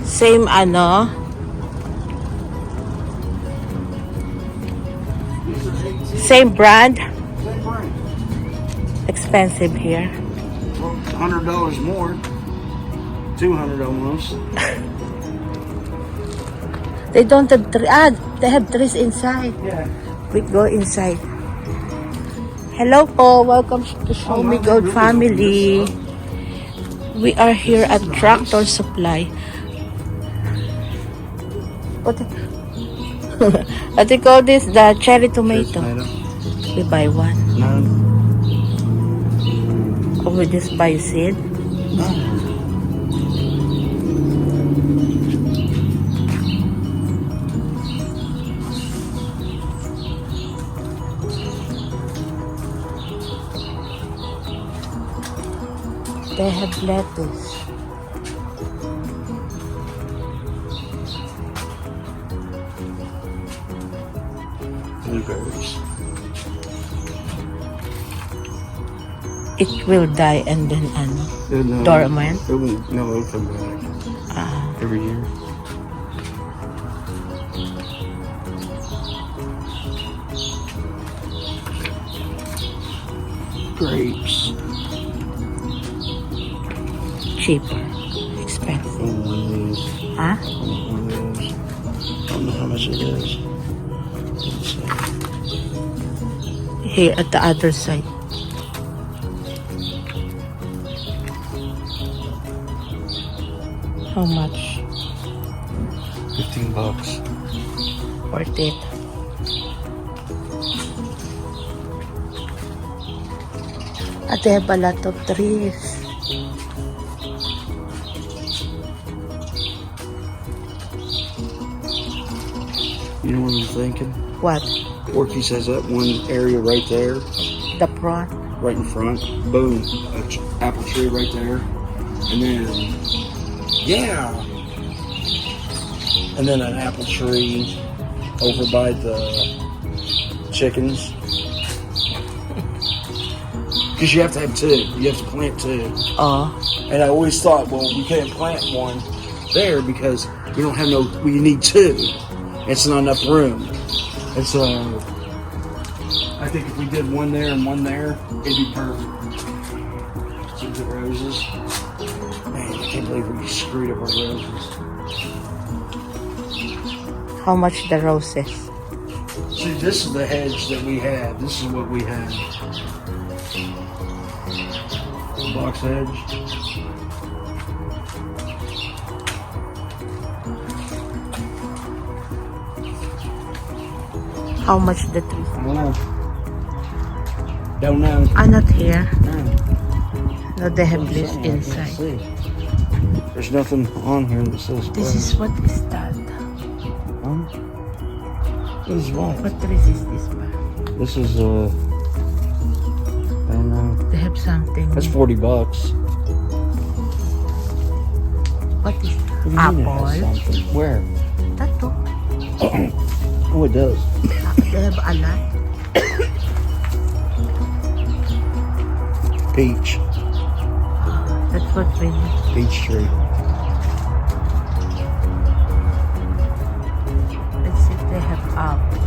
Same ano? Same brand? Same brand. Expensive here. Well, $100 more. 200 almost. They don't have they have trees inside. Yeah. We go inside. Hello po, welcome to Show Me Goat family. We are here at Tractor Supply. What they call this? The cherry tomato. We buy one. No. Or we just buy seed. They have lettuce. Blueberries. It will die and then No, dormant. It won't. No, it'll come back every year. Grapes. Cheaper. Expensive. One of these. Huh? One of those. I don't know how much it is. Didn't say. Here at the other side. How much? $15. Worth it. At they have a lot of trees. You know what I'm thinking? What? Porky's has that one area right there, The prawn? right in front. Boom, apple tree right there, and then and then an apple tree over by the chickens. Because you have to have two. You have to plant two. Oh. And I always thought, well, we can't plant one there because we don't have no. We need two. It's not enough room. And so I think if we did one there and one there, it'd be perfect. See the roses. Man, I can't believe we screwed up our roses. How much the roses? See, this is the hedge that we had. This is what we had. Box hedge. How much the tree? I don't know. Don't know. Not here. No. No, they have I'm this saying, I can't inside. see. There's nothing on here that says. This is what is that? What is what? What trees is this one? This is I don't know. They have something. That's $40. What is What do you mean it has apple? something? Where? Tato. Oh, it does. They have a lot. Peach. That's what we need. Peach tree. Let's see if they have apple.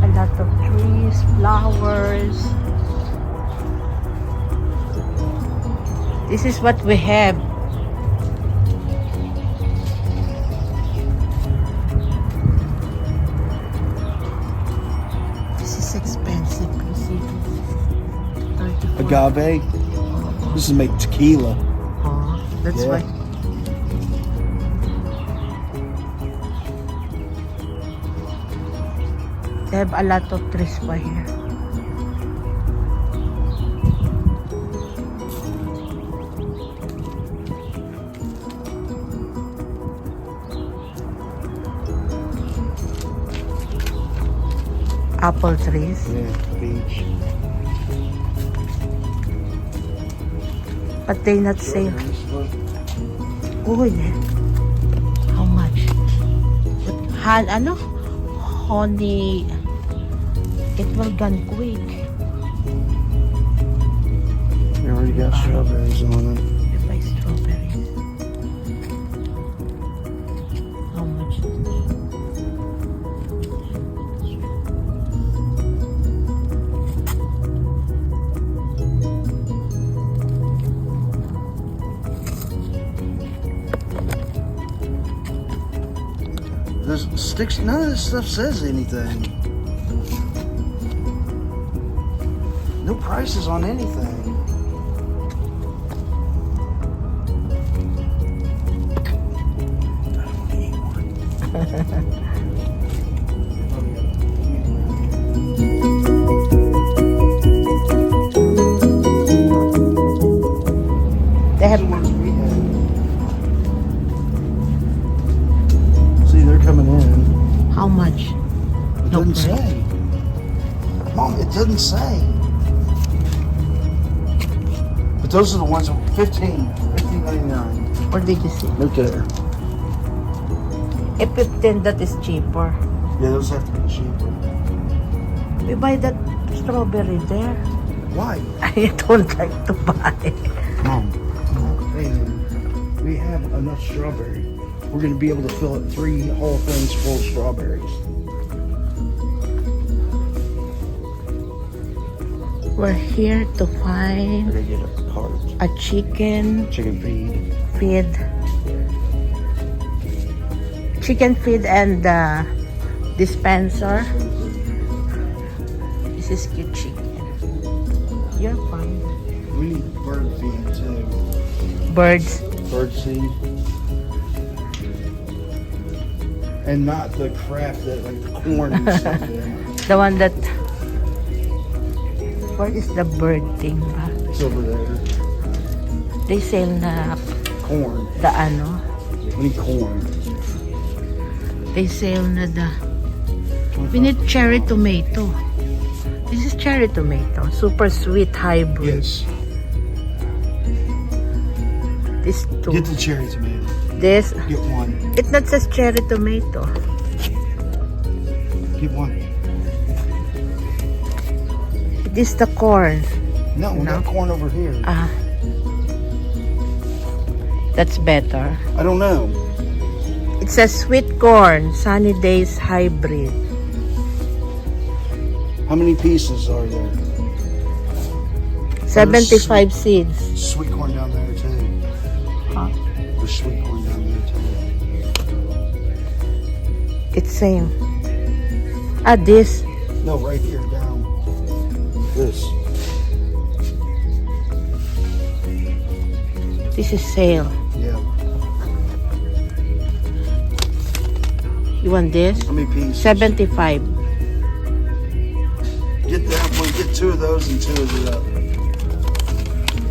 A lot of trees, flowers. This is what we have. This is expensive. You see this? 34. Agave. This is make tequila. Oh, that's Yeah. why. They have a lot of trees by here. Apple trees. Yeah, peach. But they not say. Strawberries, look. Oh, yeah. How much? Ano? Honey. It will gone quick. We already got strawberries on them. We buy strawberries. How much? There's sticks. None of this stuff says anything. No prices on anything. I don't want to eat one. They have. The ones we had. See, they're coming in. How much? It No doesn't price. say. Mom, it doesn't say. But those are the ones that were $15.99. Or did you see? Look there. A 15 that is cheaper. Yeah, those have to be cheaper. We buy that strawberry there. Why? I don't like to buy. Mom, hey, we have enough strawberry. We're going to be able to fill up 3 whole things full of strawberries. We're here to We're find going to get a cart. a chicken Chicken feed. feed. Chicken feed and dispenser. This is cute chicken. You're fine. We need bird feed too. Birds. Bird seed. And not the crap that like the corn and stuff in. The one that... Where is the bird thing ba? It's over there. They sell na Corn. the ano. We need corn. They sell na the... We need cherry tomato. This is cherry tomato. Super sweet hybrid. Yes. This two. Get the cherry tomato. This... Get one. It not says cherry tomato. Get one. This the corn. No, we got corn over here. Ah. That's better. I don't know. It says sweet corn, sunny days hybrid. How many pieces are there? 75 seeds. Sweet corn down there too. Huh? There's sweet corn down there too. It's same. Ah, this. No, right here down. This. This is sale. Yeah. You want this? How many pieces? 75. Get that one. Get 2 of those and 2 of the other.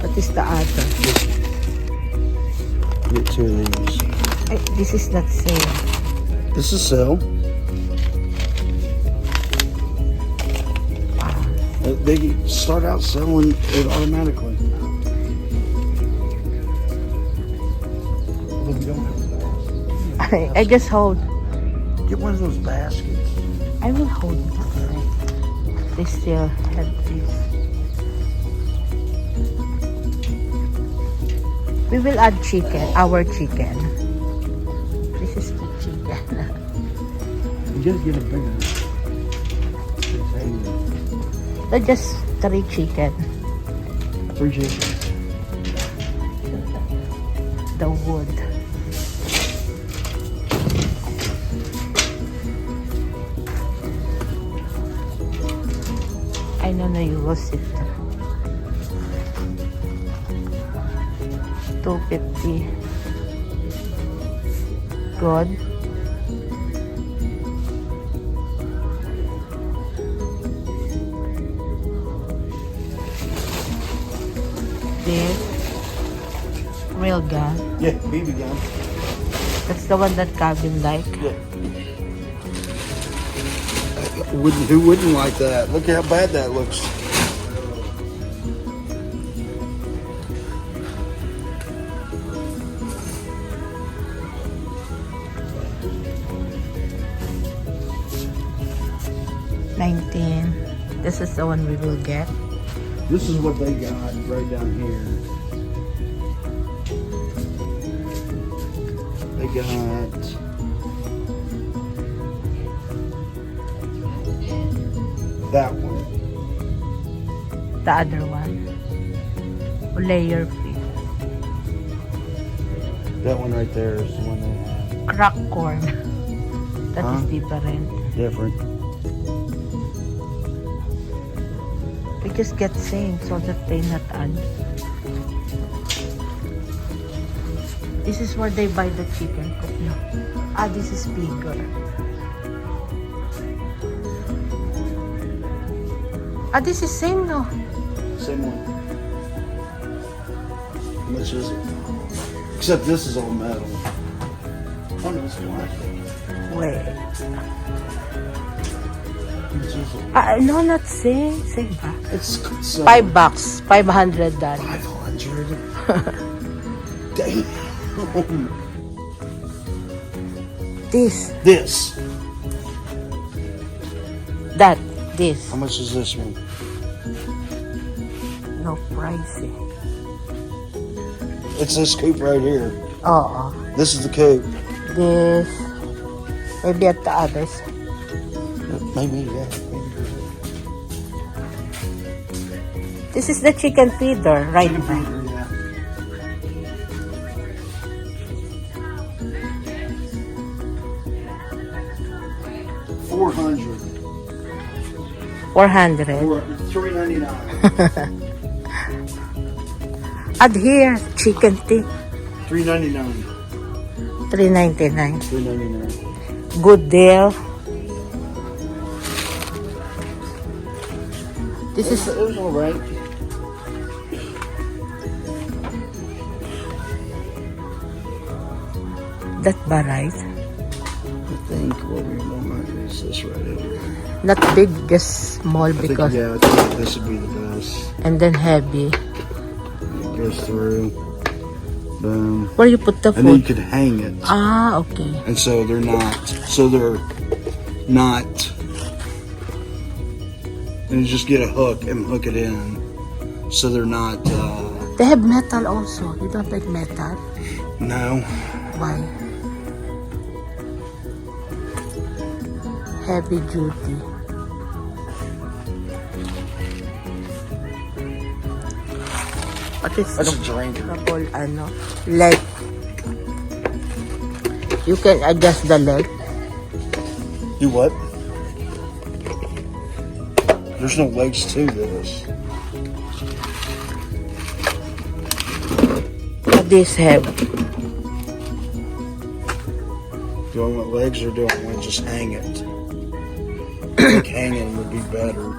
What is the other? Get 2 of these. This is not sale. This is sell. They start out selling it automatically. Look, we don't have that. I just hold. Get one of those baskets. I will hold it. They still have this. We will add chicken, our chicken. This is the chicken. You just get a bigger. They're just 3 chicken. 3 chickens. The wood. I know na you will sit. 250. Good. This real gun. Yeah, BB gun. That's the one that Calvin like. Yeah. Who wouldn't like that? Look how bad that looks. 19. This is the one we will get. This is what they got right down here. They got that one. The other one. Layer fish. That one right there is the one they have. Crack corn. That is Huh? different. Different. We just get same so that they not add. This is where they buy the chicken cook. No. Ah, this is bigger. Ah, this is same, no? Same one. How much is it? Except this is all metal. Oh no, it's plastic. Wait. How much is it? Ah, no, not same. Same ba? It's $5. $5. $500. 500. Damn. This. This. That. This. How much is this one? No pricey. It's this coop right here. Oo. This is the coop. This. Maybe at the others. Maybe, yeah. This is the chicken feeder, right? Chicken feeder, yeah. $400. 400. $3.99. Add here, chicken tea. $3.99. $3.99. $3.99. Good deal. This is It was all right. that ba right? I think what we want is this right here. Not big, just small I think, because yeah, I think this would be the best. and then heavy. It goes through. Boom. Where you put the And then you food? could hang it. Ah, okay. And so they're not. And you just get a hook and hook it in. So they're not, They have metal also. You don't like metal? no. Why? Heavy duty. What is That's a drink. double ano? Leg. You can adjust the leg. Do what? There's no legs to this. What this have? Do I want legs or do I want to just hang it? I think hanging would be better.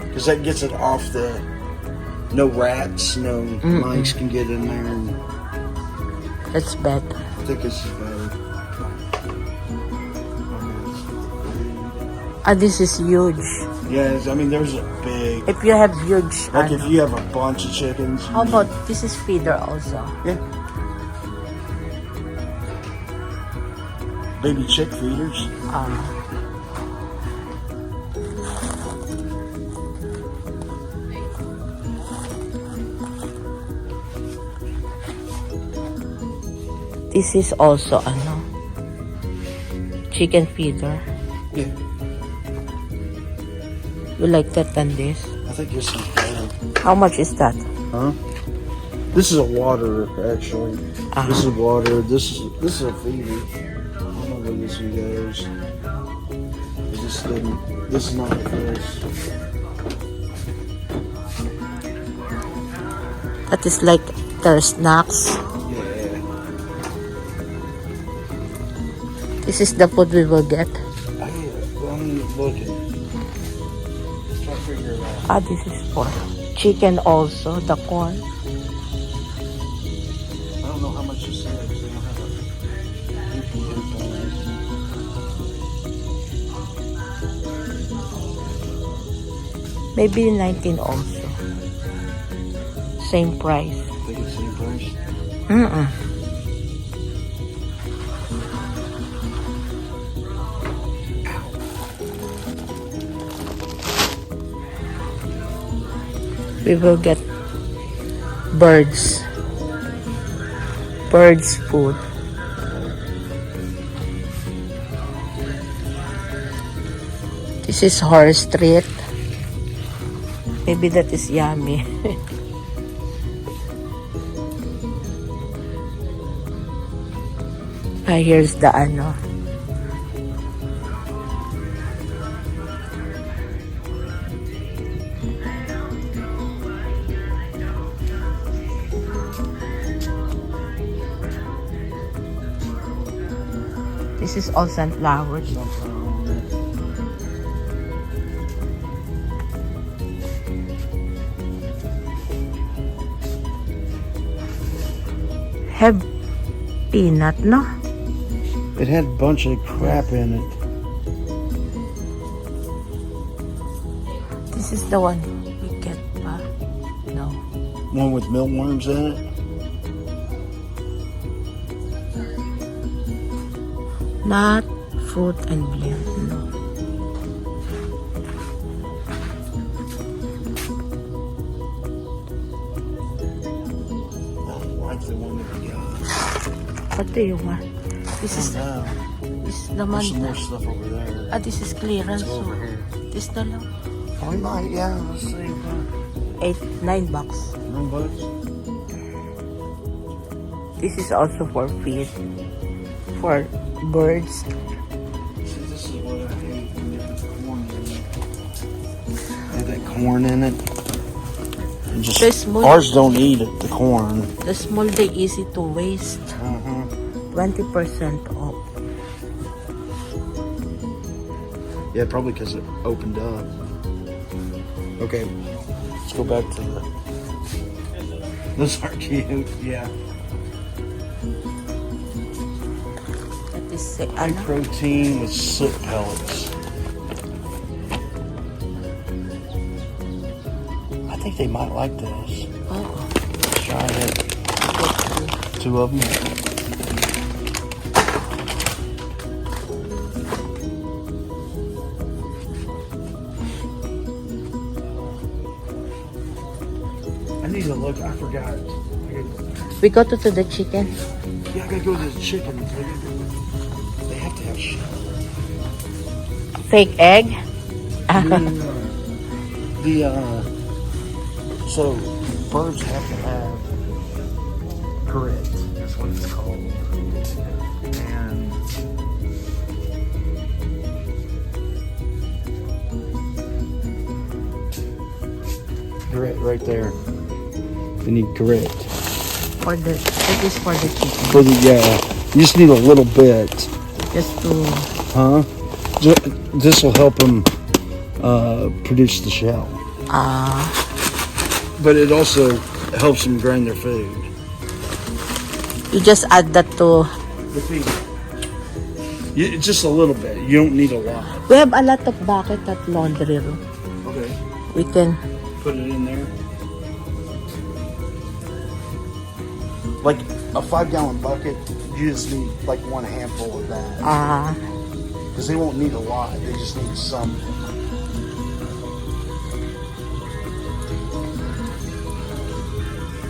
Because that gets it off the... No rats, no mice can get in there. And That's better. I think this is better. Ah, this is huge. Yeah, I mean, there's a big... If you have huge, Like if ano. you have a bunch of chickens. How about this is feeder also? Yeah. Baby chick feeders. This is also ano, chicken feeder. Yeah. You like that than this? I think this is better. How much is that? Huh? This is a water, actually. This is water. This is a feeder. I don't know where this one goes. This is not a fish. That is like their snacks. Yeah. This is the food we will get. I'm looking. Try to figure it out. Ah, this is for chicken also, the corn. I don't know how much this is. They don't have a Maybe 19 also. Same price. I think it's the same price. We will get birds. Birds food. This is Horse Street. Maybe that is yummy. Here's the ano. This is all sunflowers. Have peanut, no? It had a bunch of crap in it. This is the one we get, no. One with mealworms in it. Not fruit and blend, no. I like the one that we got. What do you want? This is Now, this the there's some man. more stuff over there. This is clearance. Let's go over So here. this na lang. Oh, we might, yeah, let's see. $9 bucks. $9. This is also for feed for birds. See, this is what I hate when they put corn in it. They have that corn in it. And just, The small- ours don't eat it, the corn. The small they easy to waste. Uh-huh. 20% off. Yeah, probably because it opened up. Okay, let's go back to the... Those are cute, yeah. That is High protein with soot pellets. I think they might like this. Oh, Let's try it. Two of them. I need to look. I forgot. we go to the chicken. Yeah, I gotta go to the chicken. They have to have shit. Fake egg. So birds have to have grit. That's what it's called. And grit right there. They need grit. It is for the chicken. For the you just need a little bit, Just to huh? This will help them produce the shell. But it also helps them grind their food. you just add that to. The feed. Just a little bit. You don't need a lot. We have a lot of bucket at laundry room. Okay. We can. Put it in there. Like a 5-gallon bucket, you just need like one handful of that. Because they won't need a lot. They just need some.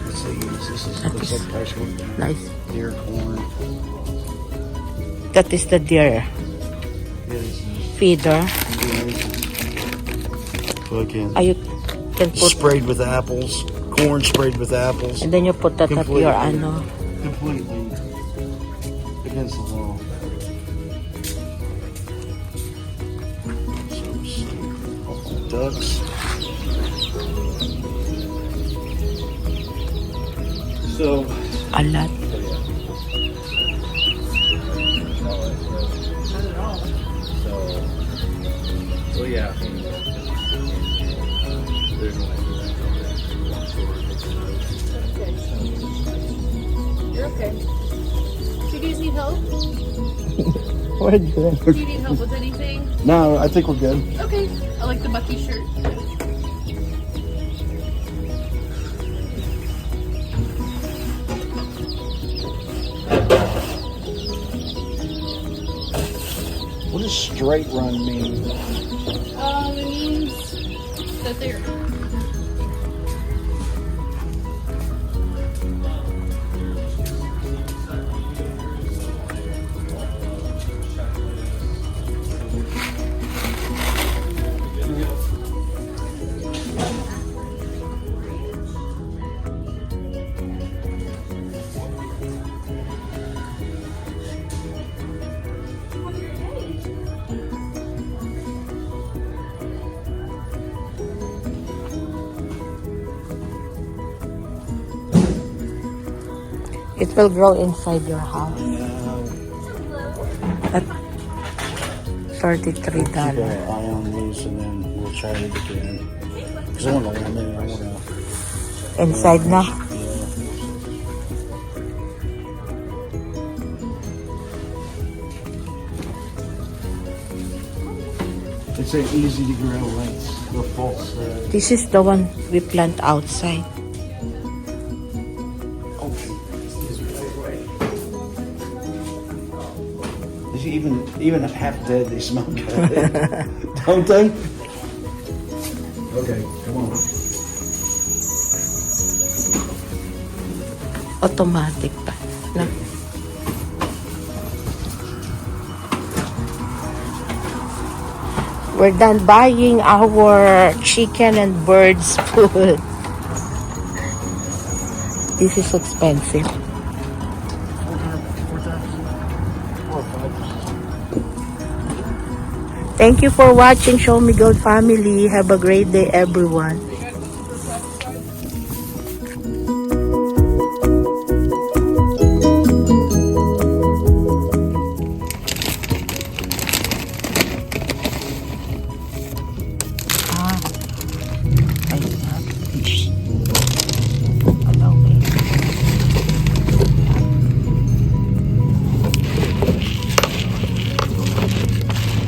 Let's see. This looks like actual Nice. deer corn. That is the deer Yes. feeder. Fucking You can put, sprayed with apples. Corn sprayed with apples. and then you put that at Completely. your ano. Completely against the wall. So stupid. Ducks. So A lot. So yeah. You're okay. Do you guys need help? We're good. Do you need help with anything? no, I think we're good. Okay. I like the Bucky shirt. What does straight run mean? It means that they're It will grow inside your house at $33. Keep an eye on these and then we'll try it again. Because I want to lemon. I want to. Inside na. Yeah. It's an easy to grow lights. The false. This is the one we plant outside. Even if half dead, they smell good, don't they? Okay, come on. Automatic pa. No? We're done buying our chicken and birds food. This is expensive. Thank you for watching Show Me Gold Family. Have a great day, everyone.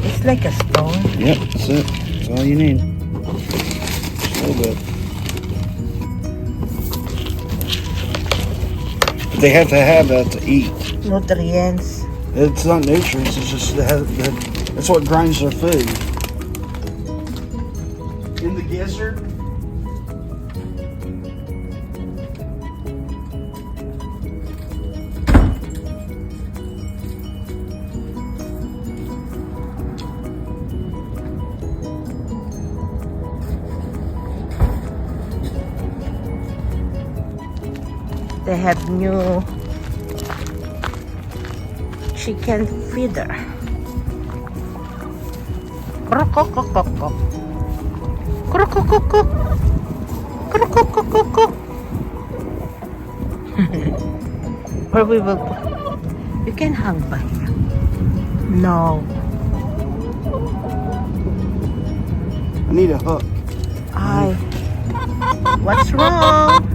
It's like a stone. Yep, that's it. That's all you need. Just a little bit. But they have to have that to eat. Nutrients. It's not nutrients. It's just that's what grinds their food. In the gizzard. They have new chicken feeder. Krokokokokok. Krokokokok. Krokokokok. Or we will you can hang by here. No. I need a hook. What's wrong?